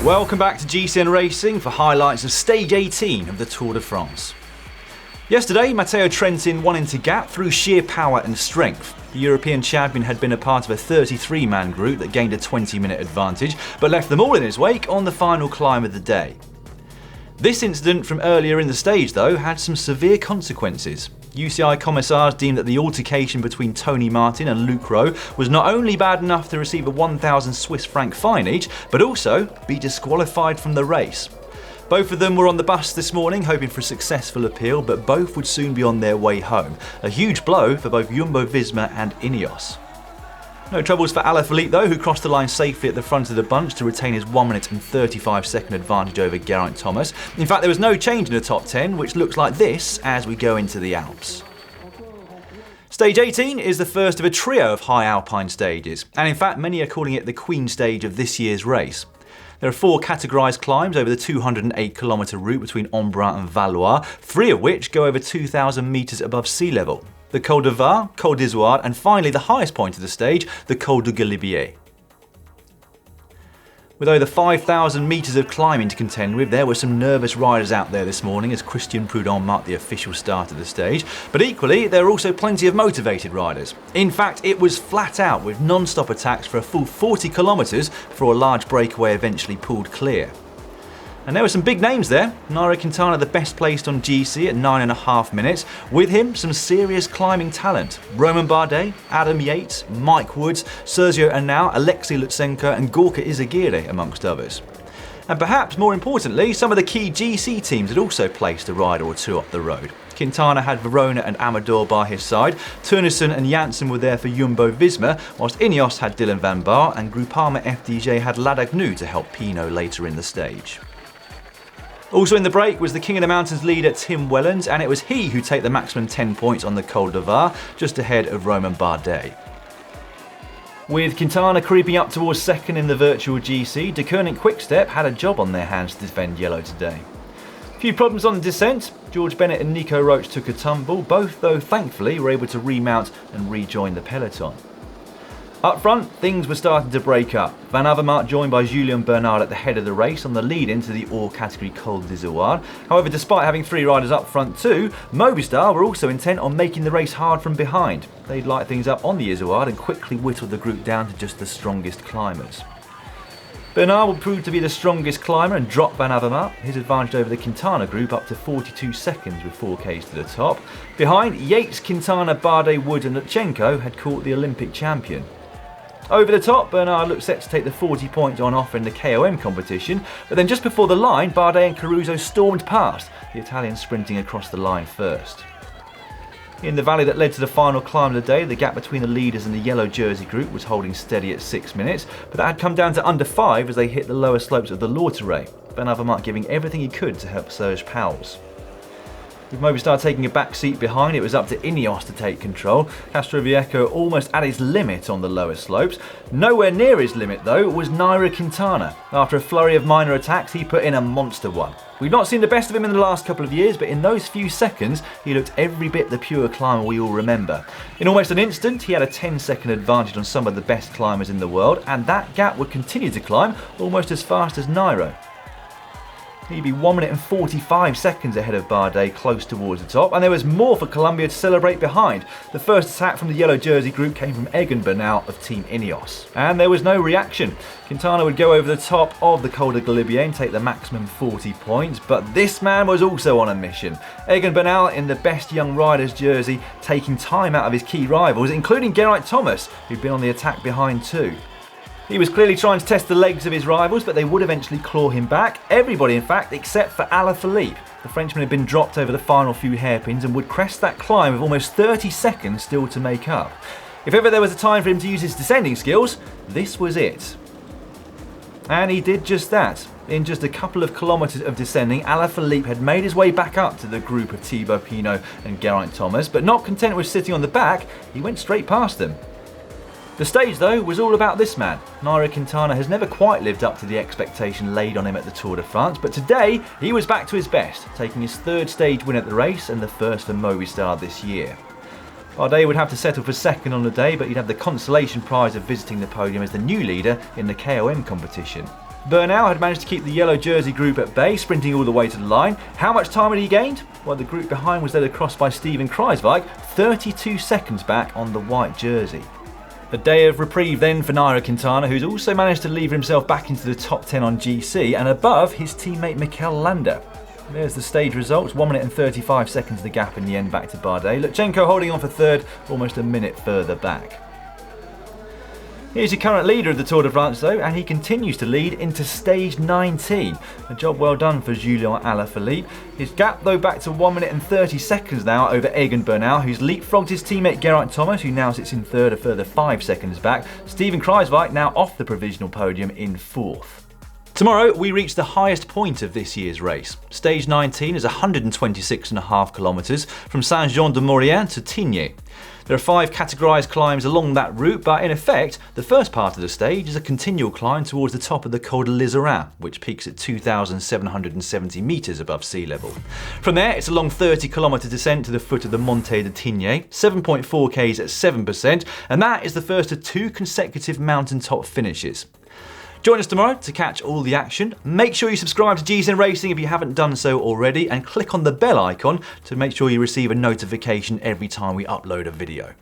Welcome back to GCN Racing for highlights of Stage 18 of the Tour de France. Yesterday, Matteo Trentin won into Gap through sheer power and strength. The European champion had been a part of a 33-man group that gained a 20-minute advantage, but left them all in his wake on the final climb of the day. This incident from earlier in the stage, though, had some severe consequences. UCI commissars deemed that the altercation between Tony Martin and Luc Rowe was not only bad enough to receive a 1,000 Swiss franc fine each, but also be disqualified from the race. Both of them were on the bus this morning hoping for a successful appeal, but both would soon be on their way home. A huge blow for both Jumbo-Visma and Ineos. No troubles for Alaphilippe though, who crossed the line safely at the front of the bunch to retain his 1 minute and 35-second advantage over Geraint Thomas. In fact, there was no change in the top 10, which looks like this as we go into the Alps. Stage 18 is the first of a trio of high alpine stages, and in fact many are calling it the Queen stage of this year's race. There are 4 categorised climbs over the 208-kilometre route between Embrun and Valloire, 3 of which go over 2,000 metres above sea level. The Col du Var, Col d'Izoard, and finally the highest point of the stage, the Col du Galibier. With over 5,000 metres of climbing to contend with, there were some nervous riders out there this morning as Christian Prudhomme marked the official start of the stage, but equally there were also plenty of motivated riders. In fact, it was flat out with non-stop attacks for a full 40 kilometres before a large breakaway eventually pulled clear. And there were some big names there. Nairo Quintana the best placed on GC at 9.5 minutes. With him, some serious climbing talent. Romain Bardet, Adam Yates, Mike Woods, Sergio Henao, Alexei Lutsenko and Gorka Izagirre amongst others. And perhaps more importantly, some of the key GC teams had also placed a rider or two up the road. Quintana had Verona and Amador by his side, Teunissen and Janssen were there for Jumbo-Visma, whilst Ineos had Dylan van Baarle and Groupama FDJ had Ladagnu to help Pinot later in the stage. Also in the break was the King of the Mountains leader Tim Wellens, and it was he who took the maximum 10 points on the Col du Var, just ahead of Romain Bardet. With Quintana creeping up towards second in the virtual GC, De Koning Quickstep had a job on their hands to defend yellow today. A few problems on the descent. George Bennett and Nico Roach took a tumble, both though thankfully were able to remount and rejoin the peloton. Up front, things were starting to break up. Van Avermaet joined by Julien Bernard at the head of the race on the lead into the all-category Col d'Izoard. However, despite having 3 riders up front too, Movistar were also intent on making the race hard from behind. They'd light things up on the Izoard and quickly whittled the group down to just the strongest climbers. Bernard would prove to be the strongest climber and drop Van Avermaet, his advantage over the Quintana group up to 42 seconds with 4Ks to the top. Behind, Yates, Quintana, Bardet, Wood and Lutsenko had caught the Olympic champion. Over the top, Bernard looked set to take the 40 points on offer in the KOM competition, but then just before the line, Bardet and Caruso stormed past, the Italians sprinting across the line first. In the valley that led to the final climb of the day, the gap between the leaders and the yellow jersey group was holding steady at 6 minutes, but that had come down to under 5 as they hit the lower slopes of the Lauterre, Van Avermaet giving everything he could to help Serge Pauwels. With Movistar taking a back seat behind, it was up to Ineos to take control. Castroviejo almost at his limit on the lower slopes. Nowhere near his limit though was Nairo Quintana. After a flurry of minor attacks, he put in a monster one. We've not seen the best of him in the last couple of years, but in those few seconds, he looked every bit the pure climber we all remember. In almost an instant, he had a 10-second advantage on some of the best climbers in the world, and that gap would continue to climb almost as fast as Nairo. He'd be 1 minute and 45 seconds ahead of Bardet close towards the top, and there was more for Colombia to celebrate behind. The first attack from the yellow jersey group came from Egan Bernal of Team Ineos. And there was no reaction. Quintana would go over the top of the Col du Galibier and take the maximum 40 points, but this man was also on a mission. Egan Bernal in the best young riders jersey, taking time out of his key rivals, including Geraint Thomas, who'd been on the attack behind too. He was clearly trying to test the legs of his rivals, but they would eventually claw him back. Everybody, in fact, except for Alaphilippe. The Frenchman had been dropped over the final few hairpins and would crest that climb with almost 30 seconds still to make up. If ever there was a time for him to use his descending skills, this was it. And he did just that. In just a couple of kilometres of descending, Alaphilippe had made his way back up to the group of Thibaut Pinot and Geraint Thomas, but not content with sitting on the back, he went straight past them. The stage, though, was all about this man. Nairo Quintana has never quite lived up to the expectation laid on him at the Tour de France, but today he was back to his best, taking his 3rd stage win at the race and the first for Movistar this year. Bardet would have to settle for second on the day, but he'd have the consolation prize of visiting the podium as the new leader in the KOM competition. Bernal had managed to keep the yellow jersey group at bay, sprinting all the way to the line. How much time had he gained? Well, the group behind was led across by Steven Kruijswijk, 32 seconds back on the white jersey. A day of reprieve then for Nairo Quintana, who's also managed to lever himself back into the top 10 on GC and above his teammate Mikel Landa. There's the stage results, 1 minute and 35 seconds the gap in the end back to Bardet. Lutsenko holding on for third, almost a minute further back. Here's your current leader of the Tour de France though, and he continues to lead into stage 19. A job well done for Julian Alaphilippe. His gap though back to 1 minute and 30 seconds now over Egan Bernal, who's leapfrogged his teammate Geraint Thomas, who now sits in third, a further 5 seconds back. Steven Kruijswijk now off the provisional podium in fourth. Tomorrow we reach the highest point of this year's race. Stage 19 is 126.5 kilometres from Saint-Jean-de-Maurienne to Tignes. There are 5 categorised climbs along that route, but in effect, the first part of the stage is a continual climb towards the top of the Col du Galibier, which peaks at 2,770 metres above sea level. From there, it's a long 30-kilometre descent to the foot of the Monte de Tignes, 7.4 k's at 7%, and that is the first of 2 consecutive mountaintop finishes. Join us tomorrow to catch all the action. Make sure you subscribe to GCN Racing if you haven't done so already, and click on the bell icon to make sure you receive a notification every time we upload a video.